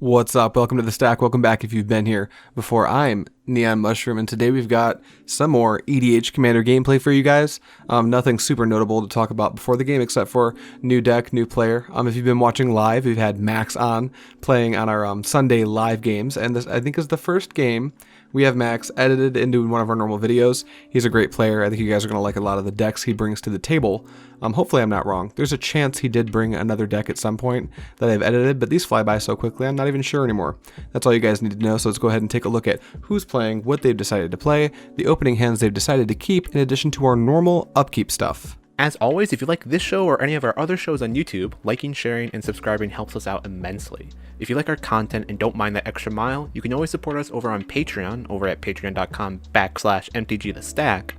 What's up? Welcome to the stack. Welcome back if you've been here before. I'm neonmushroom, and today we've got some more EDH Commander gameplay for you guys. Nothing super notable to talk about before the game except for new deck, new player. If you've been watching live, we've had Max on playing on our Sunday live games, and this I think is the first game we have Max edited into one of our normal videos. He's a great player. I think you guys are going to like a lot of the decks he brings to the table. Hopefully I'm not wrong. There's a chance he did bring another deck at some point that I've edited, but these fly by so quickly I'm not even sure anymore. That's all you guys need to know, so let's go ahead and take a look at who's playing, what they've decided to play, the opening hands they've decided to keep, in addition to our normal upkeep stuff. As always, if you like this show or any of our other shows on YouTube, liking, sharing, and subscribing helps us out immensely. If you like our content and don't mind that extra mile, you can always support us over on Patreon, over at patreon.com/mtg the stack.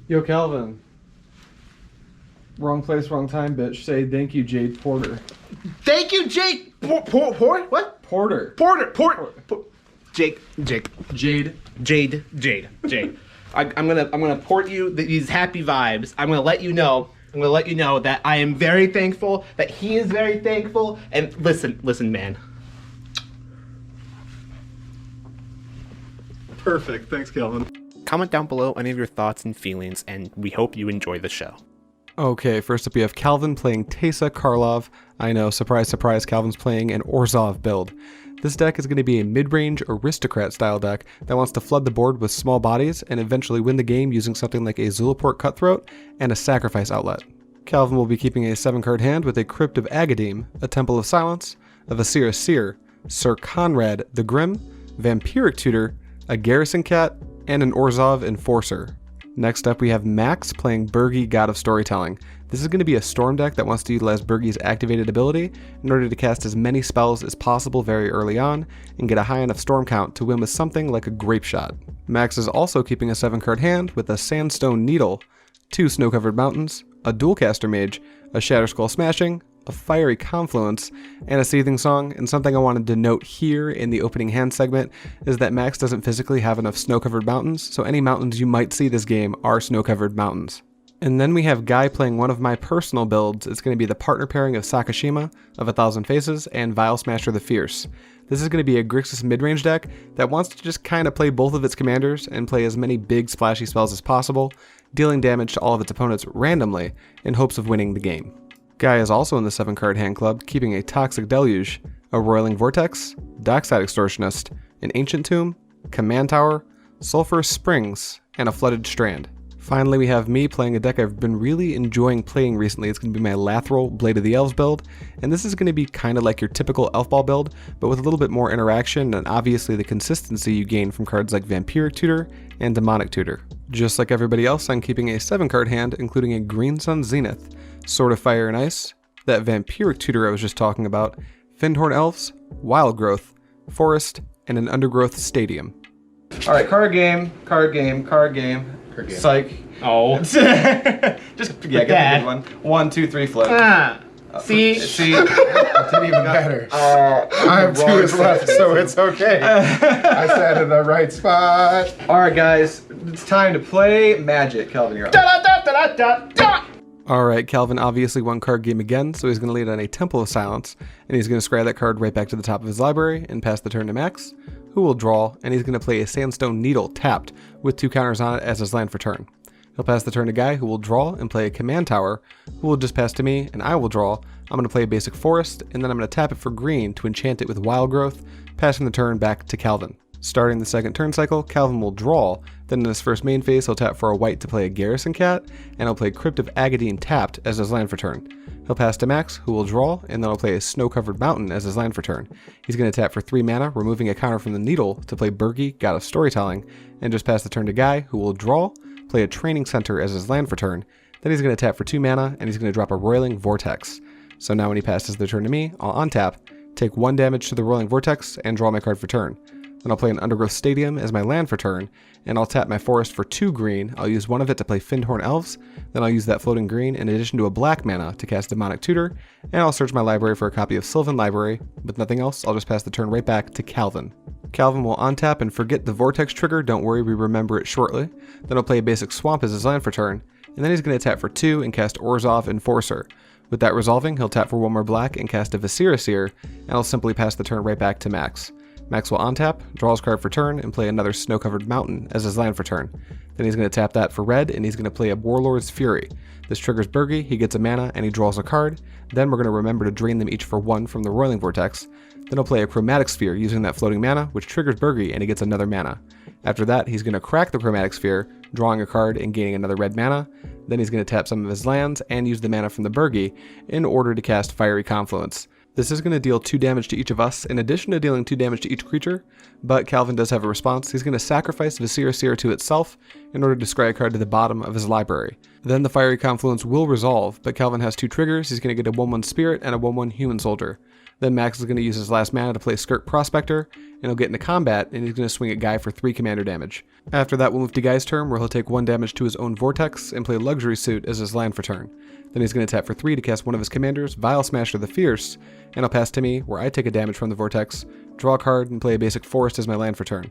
Yo, Calvin. Wrong place, wrong time, bitch. Say thank you, Jade Porter. Thank you, Jake! What? Porter. Jade. I'm gonna port you these happy vibes. I'm gonna let you know that I am very thankful, that he is very thankful, and listen, man. Perfect. Thanks, Calvin. Comment down below any of your thoughts and feelings, and we hope you enjoy the show. Okay, first up we have Calvin playing Teysa Karlov. I know, surprise, surprise, Calvin's playing an Orzhov build. This deck is going to be a mid-range aristocrat style deck that wants to flood the board with small bodies and eventually win the game using something like a Zulaport Cutthroat and a Sacrifice Outlet. Calvin will be keeping a 7-card hand with a Crypt of Agadeem, a Temple of Silence, a Vasira Seer, Sir Conrad the Grim, Vampiric Tutor, a Garrison Cat, and an Orzhov Enforcer. Next up we have Max playing Birgi, God of Storytelling. This is going to be a storm deck that wants to utilize Birgi's activated ability in order to cast as many spells as possible very early on and get a high enough storm count to win with something like a Grape Shot. Max is also keeping a 7-card hand with a Sandstone Needle, 2 Snow-Covered Mountains, a Dualcaster Mage, a Shatterskull Smashing, a Fiery Confluence, and a Seething Song. And something I wanted to note here in the opening hand segment is that Max doesn't physically have enough snow-covered mountains, so any mountains you might see this game are snow-covered mountains. And then we have Guy playing one of my personal builds. It's going to be the partner pairing of Sakashima of 1,000 Faces and Vial Smasher the Fierce. This is going to be a Grixis midrange deck that wants to just kind of play both of its commanders and play as many big splashy spells as possible, dealing damage to all of its opponents randomly in hopes of winning the game. Guy is also in the 7-card hand club, keeping a Toxic Deluge, a Roiling Vortex, Dockside Extortionist, an Ancient Tomb, Command Tower, Sulphurous Springs, and a Flooded Strand. Finally, we have me playing a deck I've been really enjoying playing recently. It's going to be my Lathril Blade of the Elves build, and this is going to be kind of like your typical Elf Ball build, but with a little bit more interaction and obviously the consistency you gain from cards like Vampiric Tutor and Demonic Tutor. Just like everybody else, I'm keeping a 7-card hand, including a Green Sun Zenith, Sword of Fire and Ice, that Vampiric Tutor I was just talking about, Fyndhorn Elves, Wild Growth, Forest, and an Undergrowth Stadium. Alright, card game. Psych. Oh. Just, get the good one. 1, 2, 3, flip. See? It didn't even matter. I have 2 is left, so it's okay. I sat in the right spot. Alright, guys, it's time to play Magic. Calvin, you're up. Alright, Calvin obviously won card game again, so he's going to lead on a Temple of Silence, and he's going to scry that card right back to the top of his library and pass the turn to Max, who will draw, and he's going to play a Sandstone Needle tapped with 2 counters on it as his land for turn. He'll pass the turn to Guy, who will draw and play a Command Tower, who will just pass to me, and I will draw. I'm going to play a basic Forest, and then I'm going to tap it for green to enchant it with Wild Growth, passing the turn back to Calvin. Starting the second turn cycle, Calvin will draw, then in his first main phase he'll tap for a white to play a Garrison Cat, and he'll play Crypt of Agadeem tapped as his land for turn. He'll pass to Max, who will draw, and then he'll play a Snow-Covered Mountain as his land for turn. He's going to tap for 3 mana, removing a counter from the Needle to play Birgi, God of Storytelling, and just pass the turn to Guy, who will draw, play a Training Center as his land for turn. Then he's going to tap for 2 mana, and he's going to drop a Roiling Vortex. So now when he passes the turn to me, I'll untap, take 1 damage to the Roiling Vortex, and draw my card for turn. Then I'll play an Undergrowth Stadium as my land for turn, and I'll tap my Forest for 2 green. I'll use one of it to play Fyndhorn Elves, then I'll use that floating green in addition to a black mana to cast Demonic Tutor, and I'll search my library for a copy of Sylvan Library. With nothing else, I'll just pass the turn right back to Calvin. Calvin will untap and forget the Vortex trigger, don't worry, we remember it shortly. Then I'll play a basic Swamp as his land for turn, and then he's going to tap for 2 and cast Orzhov Enforcer. With that resolving, he'll tap for 1 more black and cast a Viscera, and he'll simply pass the turn right back to Max. Max will untap, draw his card for turn, and play another Snow-Covered Mountain as his land for turn. Then he's going to tap that for red, and he's going to play a Warlord's Fury. This triggers Birgi, he gets a mana, and he draws a card. Then we're going to remember to drain them each for 1 from the Roiling Vortex. Then he'll play a Chromatic Sphere using that floating mana, which triggers Birgi, and he gets another mana. After that, he's going to crack the Chromatic Sphere, drawing a card and gaining another red mana. Then he's going to tap some of his lands and use the mana from the Birgi in order to cast Fiery Confluence. This is going to deal 2 damage to each of us, in addition to dealing 2 damage to each creature, but Calvin does have a response. He's going to sacrifice Viscera to itself in order to scry a card to the bottom of his library. Then the Fiery Confluence will resolve, but Calvin has 2 triggers. He's going to get a 1/1 Spirit and a 1/1 Human Soldier. Then Max is going to use his last mana to play Skirt Prospector, and he'll get into combat, and he's going to swing at Guy for 3 commander damage. After that, we'll move to Guy's turn, where he'll take 1 damage to his own Vortex and play Luxury Suit as his land for turn. Then he's going to tap for 3 to cast one of his commanders, Vial Smasher the Fierce, and I'll pass to me, where I take a damage from the Vortex, draw a card, and play a basic Forest as my land for turn.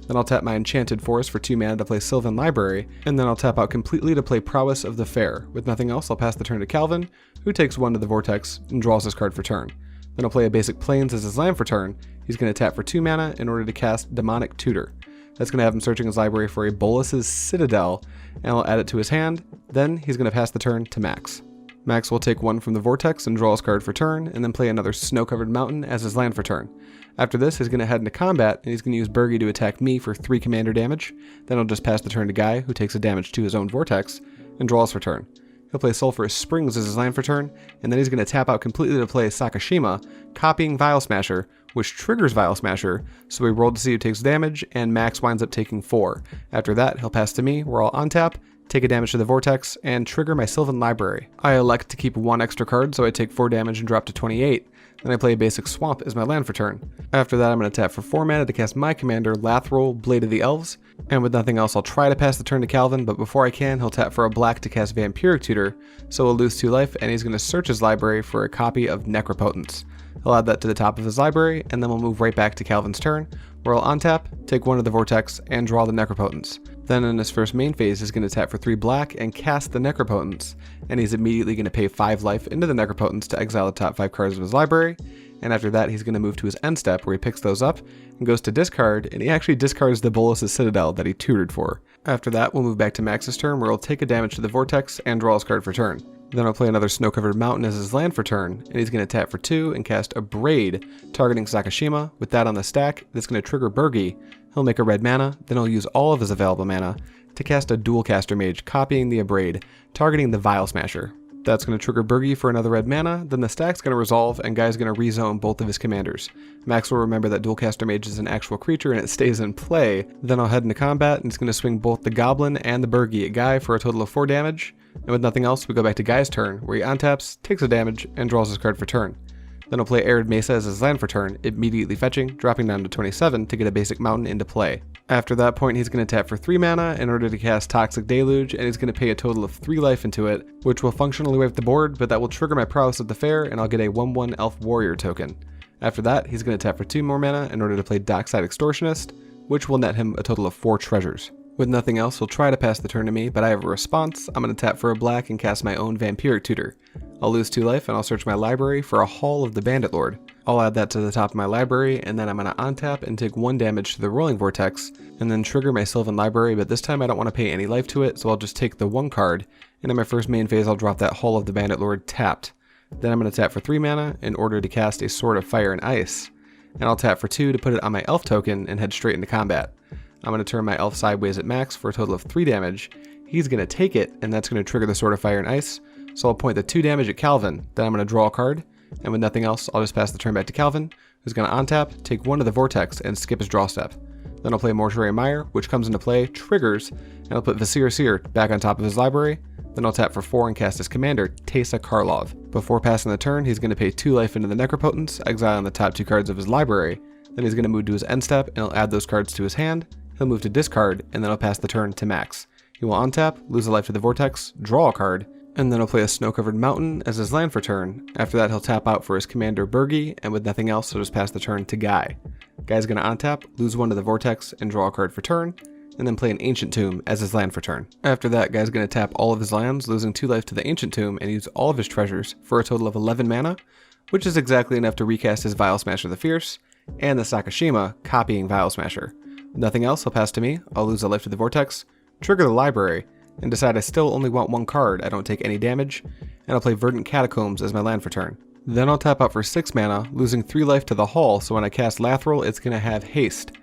Then I'll tap my Enchanted Forest for 2 mana to play Sylvan Library, and then I'll tap out completely to play Prowess of the Fair. With nothing else, I'll pass the turn to Calvin, who takes 1 to the Vortex and draws his card for turn. Then I'll play a basic Plains as his land for turn. He's going to tap for 2 mana in order to cast Demonic Tutor. That's going to have him searching his library for a Bolas's Citadel, and I'll add it to his hand. Then he's going to pass the turn to Max. Max will take 1 from the Vortex and draw his card for turn, and then play another Snow-Covered Mountain as his land for turn. After this, he's going to head into combat, and he's going to use Birgi to attack me for 3 commander damage. Then I'll just pass the turn to Guy, who takes a damage to his own Vortex, and draws for turn. He'll play Sulphurous Springs as his land for turn, and then he's going to tap out completely to play Sakashima, copying Vial Smasher, which triggers Vial Smasher, so we roll to see who takes damage, and Max winds up taking 4. After that, he'll pass to me, where I'll untap, take a damage to the Vortex, and trigger my Sylvan Library. I elect to keep 1 extra card, so I take 4 damage and drop to 28. Then I play a basic Swamp as my land for turn. After that, I'm going to tap for 4 mana to cast my commander, Lathril, Blade of the Elves, and with nothing else, I'll try to pass the turn to Calvin, but before I can, he'll tap for a black to cast Vampiric Tutor, so he'll lose 2 life, and he's going to search his library for a copy of Necropotence. He'll add that to the top of his library, and then we'll move right back to Calvin's turn, where I'll untap, take 1 of the Vortex, and draw the Necropotence. Then in his first main phase, he's going to tap for 3 black and cast the Necropotence, and he's immediately going to pay 5 life into the Necropotence to exile the top 5 cards of his library, and after that he's going to move to his end step, where he picks those up and goes to discard, and he actually discards the Bolas's Citadel that he tutored for. After that, we'll move back to Max's turn, where he'll take a damage to the Vortex and draw his card for turn. Then I'll play another Snow-Covered Mountain as his land for turn, and he's going to tap for 2 and cast a Braid, targeting Sakashima. With that on the stack, that's going to trigger Birgi. He'll make a red mana, then he'll use all of his available mana to cast a Dual Caster Mage, copying the Abrade, targeting the Vial Smasher. That's going to trigger Birgi for another red mana, then the stack's going to resolve, and Guy's going to rezone both of his commanders. Max will remember that Dual Caster Mage is an actual creature and it stays in play. Then I'll head into combat, and it's going to swing both the Goblin and the Birgi at Guy for a total of 4 damage. And with nothing else, we go back to Guy's turn, where he untaps, takes a damage, and draws his card for turn. Then I'll play Arid Mesa as his land for turn, immediately fetching, dropping down to 27 to get a basic mountain into play. After that point, he's going to tap for 3 mana in order to cast Toxic Deluge, and he's going to pay a total of 3 life into it, which will functionally wipe the board, but that will trigger my Prowess of the Fair, and I'll get a 1/1 Elf Warrior token. After that, he's going to tap for 2 more mana in order to play Dockside Extortionist, which will net him a total of 4 treasures. With nothing else, he'll try to pass the turn to me, but I have a response. I'm going to tap for a black and cast my own Vampiric Tutor. I'll lose 2 life, and I'll search my library for a Hall of the Bandit Lord. I'll add that to the top of my library, and then I'm going to untap and take 1 damage to the Rolling Vortex, and then trigger my Sylvan Library, but this time I don't want to pay any life to it, so I'll just take the 1 card, and in my first main phase I'll drop that Hall of the Bandit Lord tapped. Then I'm going to tap for 3 mana in order to cast a Sword of Fire and Ice, and I'll tap for 2 to put it on my Elf token and head straight into combat. I'm going to turn my Elf sideways at Max for a total of 3 damage. He's going to take it, and that's going to trigger the Sword of Fire and Ice, so I'll point the 2 damage at Calvin. Then I'm going to draw a card, and with nothing else, I'll just pass the turn back to Calvin, who's going to untap, take 1 of the Vortex, and skip his draw step. Then I'll play Mortuary Mire, which comes into play, triggers, and I'll put Viscera back on top of his library. Then I'll tap for 4 and cast his commander, Teysa Karlov. Before passing the turn, he's going to pay 2 life into the Necropotence, exiling the top 2 cards of his library. Then he's going to move to his end step, and he'll add those cards to his hand. He'll move to discard, and then I'll pass the turn to Max. He will untap, lose a life to the Vortex, draw a card, and then he'll play a Snow-Covered Mountain as his land for turn. After that, he'll tap out for his commander Birgi, and with nothing else, he'll just pass the turn to Guy. Guy's going to untap, lose 1 to the Vortex, and draw a card for turn. and then play an Ancient Tomb as his land for turn. After that, Guy's going to tap all of his lands, losing 2 life to the Ancient Tomb, and use all of his treasures for a total of 11 mana, which is exactly enough to recast his Vial Smasher the Fierce, and the Sakashima copying Vial Smasher. With nothing else, he'll pass to me, I'll lose a life to the Vortex, trigger the library, and decide I still only want 1 card, I don't take any damage, and I'll play Verdant Catacombs as my land for turn. Then I'll tap out for 6 mana, losing 3 life to the Hall, so when I cast Lathril, it's going to have haste.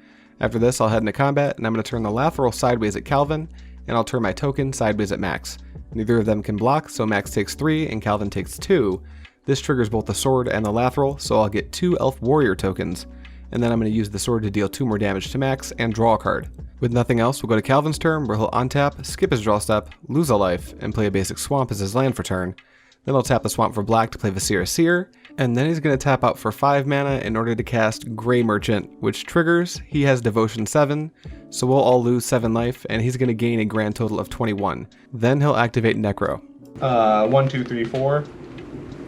After this, I'll head into combat, and I'm going to turn the Lathril sideways at Calvin, and I'll turn my token sideways at Max. Neither of them can block, so Max takes 3 and Calvin takes 2. This triggers both the sword and the Lathril, so I'll get 2 Elf Warrior tokens, and then I'm going to use the sword to deal 2 more damage to Max and draw a card. With nothing else, we'll go to Calvin's turn, where he'll untap, skip his draw step, lose a life, and play a basic swamp as his land for turn. Then I'll tap the swamp for black to play Viscera Seer, and then he's going to tap out for 5 mana in order to cast Grey Merchant, which triggers, he has Devotion 7, so we'll all lose 7 life, and he's going to gain a grand total of 21. Then he'll activate Necro. 1, 2, 3, 4.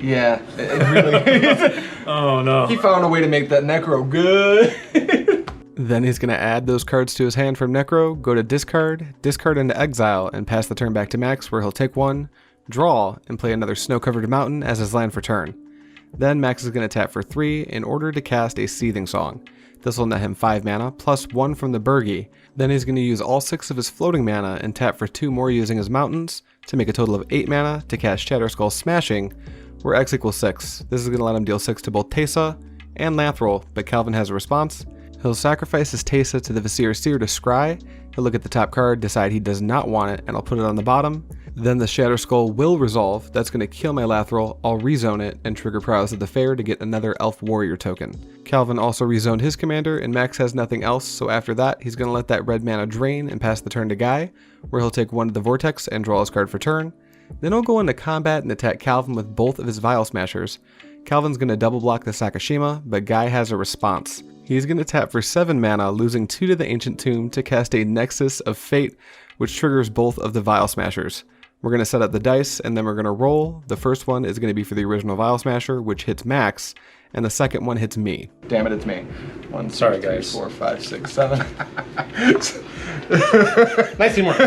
Yeah, it really. Oh no. He found a way to make that Necro good. Then he's going to add those cards to his hand from Necro, go to discard, discard into exile, and pass the turn back to Max, where he'll take 1, draw, and play another Snow-Covered Mountain as his land for turn. Then Max is going to tap for 3 in order to cast a Seething Song. This will net him 5 mana, plus 1 from the Birgi. Then he's going to use all 6 of his floating mana and tap for 2 more using his mountains, to make a total of 8 mana to cast Shatterskull Smashing, where X equals 6. This is going to let him deal 6 to both Teysa and Lathril, but Calvin has a response. He'll sacrifice his Teysa to the Viscera Seer to scry, he'll look at the top card, decide he does not want it, and I'll put it on the bottom. Then the Shatterskull will resolve, that's going to kill my Lathril, I'll rezone it, and trigger Prowess of the Fair to get another Elf Warrior token. Calvin also rezoned his commander, and Max has nothing else, so after that, he's going to let that red mana drain and pass the turn to Guy, where he'll take 1 to the Vortex and draw his card for turn. Then he'll go into combat and attack Calvin with both of his Vial Smashers. Calvin's going to double block the Sakashima, but Guy has a response. He's going to tap for 7 mana, losing 2 to the Ancient Tomb to cast a Nexus of Fate, which triggers both of the Vial Smashers. We're going to set up the dice, and then we're going to roll. The first one is going to be for the original Vial Smasher, which hits Max, and the second one hits me. Damn it, it's me. 1, 2, Sorry, 3, guys. 4, 5, 6, 7. Nice teamwork.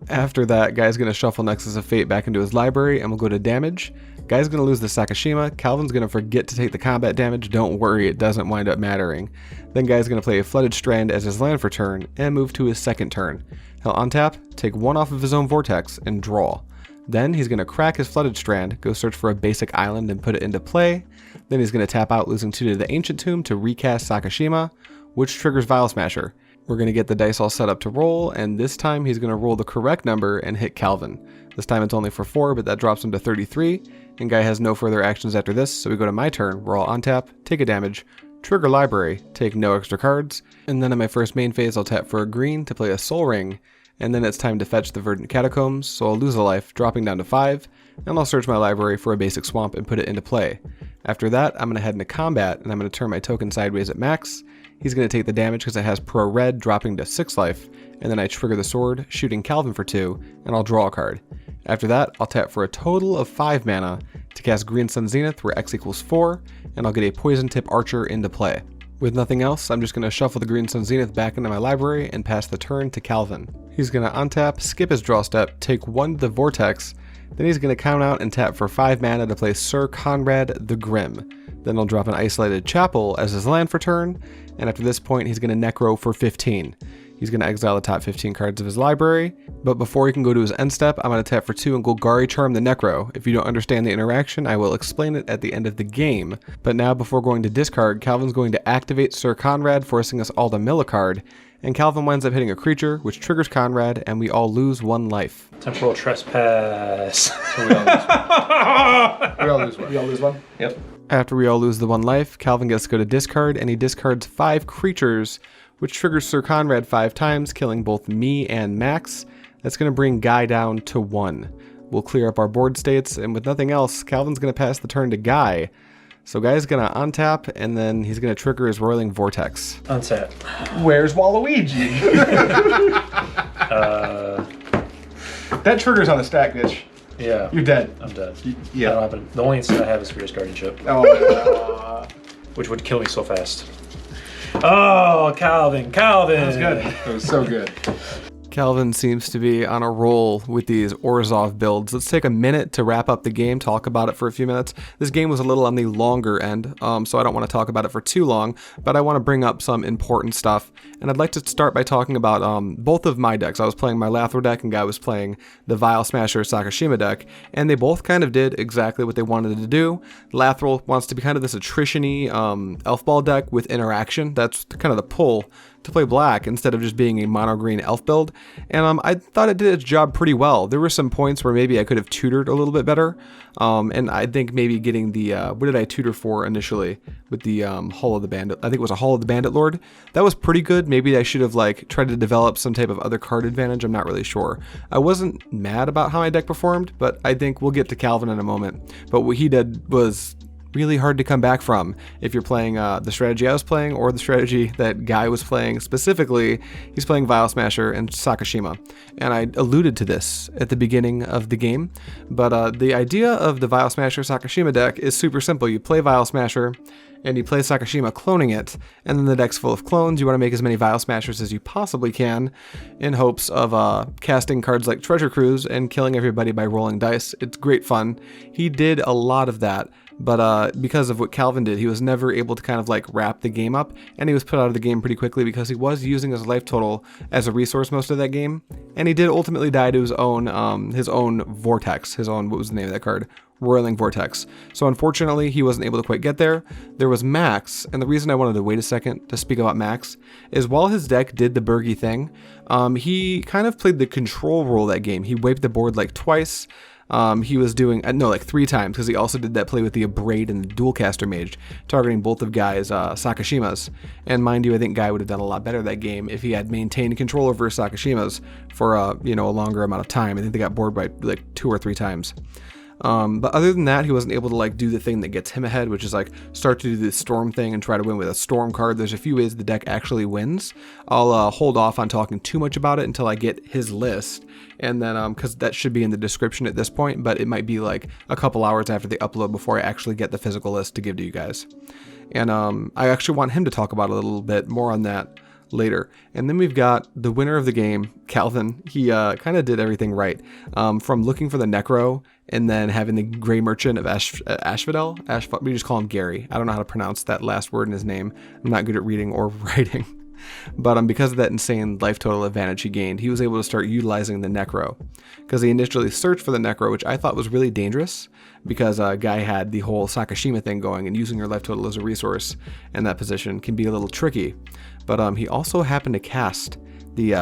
After that, Guy's going to shuffle Nexus of Fate back into his library, and we'll go to damage. Guy's going to lose the Sakashima, Calvin's going to forget to take the combat damage, don't worry, it doesn't wind up mattering. Then Guy's going to play a Flooded Strand as his land for turn, and move to his second turn. He'll untap, take 1 off of his own Vortex, and draw. Then he's going to crack his Flooded Strand, go search for a basic island and put it into play. Then he's going to tap out, losing 2 to the Ancient Tomb to recast Sakashima, which triggers Vial Smasher. We're going to get the dice all set up to roll, and this time he's going to roll the correct number and hit Calvin. This time it's only for 4, but that drops him to 33, and Guy has no further actions after this, so we go to my turn, where I'll untap, take a damage, trigger library, take no extra cards, and then in my first main phase I'll tap for a green to play a Soul Ring, and then it's time to fetch the Verdant Catacombs, so I'll lose a life, dropping down to 5, and I'll search my library for a basic swamp and put it into play. After that, I'm going to head into combat, and I'm going to turn my token sideways at Max. He's going to take the damage because it has Pro Red, dropping to 6 life, and then I trigger the sword, shooting Calvin for 2, and I'll draw a card. After that, I'll tap for a total of 5 mana to cast Green Sun Zenith, where X equals 4, and I'll get a Poison Tip Archer into play. With nothing else, I'm just going to shuffle the Green Sun Zenith back into my library and pass the turn to Calvin. He's going to untap, skip his draw step, take 1 to the Vortex, then he's going to count out and tap for 5 mana to play Sir Conrad the Grim. Then he'll drop an Isolated Chapel as his land for turn, and after this point he's going to Necro for 15. He's going to exile the top 15 cards of his library, but before he can go to his end step, I'm going to tap for 2 and Golgari Charm the Necro. If you don't understand the interaction, I will explain it at the end of the game. But now, before going to discard, Calvin's going to activate Sir Conrad, forcing us all to mill a card, and Calvin winds up hitting a creature, which triggers Conrad, and we all lose 1 life. Temporal Trespass. So we all lose one. We all lose one. We all lose 1? Yep. After we all lose the 1 life, Calvin gets to go to discard, and he discards 5 creatures, which triggers Sir Conrad 5 times, killing both me and Max. That's going to bring Guy down to 1. We'll clear up our board states, and with nothing else, Calvin's going to pass the turn to Guy. So Guy's going to untap, and then he's going to trigger his Roiling Vortex. Untap. Where's Waluigi? That trigger's on the stack, bitch. Yeah. You're dead. I'm dead. Yeah. That'll happen. The only instant I have is Fierce Guardianship, Oh, which would kill me so fast. Oh, Calvin. That was good. It was so good. Calvin seems to be on a roll with these Orzhov builds. Let's take a minute to wrap up the game, talk about it for a few minutes. This game was a little on the longer end, so I don't want to talk about it for too long, but I want to bring up some important stuff. And I'd like to start by talking about both of my decks. I was playing my Lathril deck, and Guy was playing the Vial Smasher Sakashima deck, and they both kind of did exactly what they wanted to do. Lathril wants to be kind of this attrition-y elf ball deck with interaction. That's kind of the pull to play black instead of just being a mono green elf build, and I thought it did its job pretty well. There were some points where maybe I could have tutored a little bit better, and I think maybe getting the what did I tutor for initially with the Hull of the Bandit? I think it was a Hull of the Bandit Lord. That was pretty good. Maybe I should have like tried to develop some type of other card advantage. I'm not really sure. I wasn't mad about how my deck performed, but I think we'll get to Calvin in a moment. But what he did was really hard to come back from if you're playing the strategy I was playing or the strategy that Guy was playing. Specifically, he's playing Vial Smasher and Sakashima, and I alluded to this at the beginning of the game, but the idea of the Vial Smasher Sakashima deck is super simple. You play Vial Smasher and you play Sakashima cloning it, and then the deck's full of clones. You want to make as many Vial Smashers as you possibly can in hopes of casting cards like Treasure Cruise and killing everybody by rolling dice. It's great fun. He did a lot of that, but because of what Calvin did, he was never able to kind of like wrap the game up, and he was put out of the game pretty quickly because he was using his life total as a resource most of that game, and he did ultimately die to his own vortex, his own, what was the name of that card? Roiling Vortex. So unfortunately, he wasn't able to quite get there. There was Max, and the reason I wanted to wait a second to speak about Max is while his deck did the Birgi thing, he kind of played the control role that game. He wiped the board like twice. He was doing, no, like 3 times, because he also did that play with the Abrade and the Dualcaster Mage, targeting both of Guy's Sakashimas. And mind you, I think Guy would have done a lot better that game if he had maintained control over his Sakashimas for a longer amount of time. I think they got bored by like 2 or 3 times. But other than that, he wasn't able to like do the thing that gets him ahead, which is like start to do the storm thing and try to win with a storm card. There's a few ways the deck actually wins. I'll hold off on talking too much about it until I get his list, and then because that should be in the description at this point, but it might be like a couple hours after the upload before I actually get the physical list to give to you guys. And I actually want him to talk about a little bit more on that later. And then we've got the winner of the game, Calvin. He kind of did everything right, from looking for the Necro and then having the Grey Merchant of Ashvidel. We just call him Gary. I don't know how to pronounce that last word in his name. I'm not good at reading or writing. But because of that insane life total advantage he gained, he was able to start utilizing the Necro, because he initially searched for the Necro, which I thought was really dangerous, because Guy had the whole Sakashima thing going, and using your life total as a resource in that position can be a little tricky. But he also happened to cast the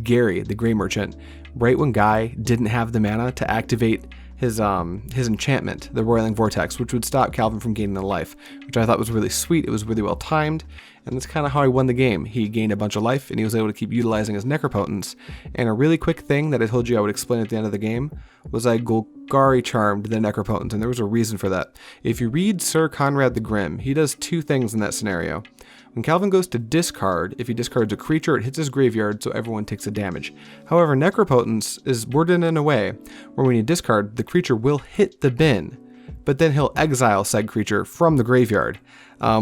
Gary, the Grey Merchant, right when Guy didn't have the mana to activate his enchantment, the Roiling Vortex, which would stop Calvin from gaining a life, which I thought was really sweet. It was really well timed, and that's kind of how he won the game. He gained a bunch of life, and he was able to keep utilizing his Necropotence. And a really quick thing that I told you I would explain at the end of the game was I Golgari charmed the Necropotence, and there was a reason for that. If you read Sir Conrad the Grim, he does 2 things in that scenario. When Calvin goes to discard, if he discards a creature, it hits his graveyard, so everyone takes a damage. However, Necropotence is worded in a way where when you discard, the creature will hit the bin, but then he'll exile said creature from the graveyard,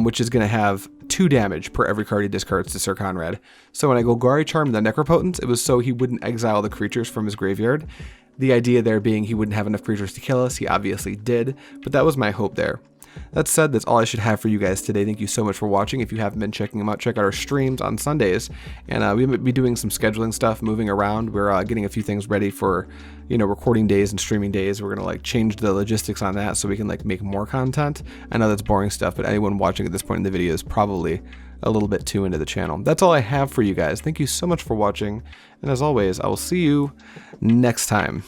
which is going to have 2 damage per every card he discards to Sir Conrad. So when I Golgari charmed the Necropotence, it was so he wouldn't exile the creatures from his graveyard. The idea there being he wouldn't have enough creatures to kill us. He obviously did, but that was my hope there. That said, that's all I should have for you guys today. Thank you so much for watching. If you haven't been checking them out, check out our streams on Sundays. And we might be doing some scheduling stuff, moving around. We're getting a few things ready for, recording days and streaming days. We're going to change the logistics on that so we can make more content. I know that's boring stuff, but anyone watching at this point in the video is probably a little bit too into the channel. That's all I have for you guys. Thank you so much for watching. And as always, I will see you next time.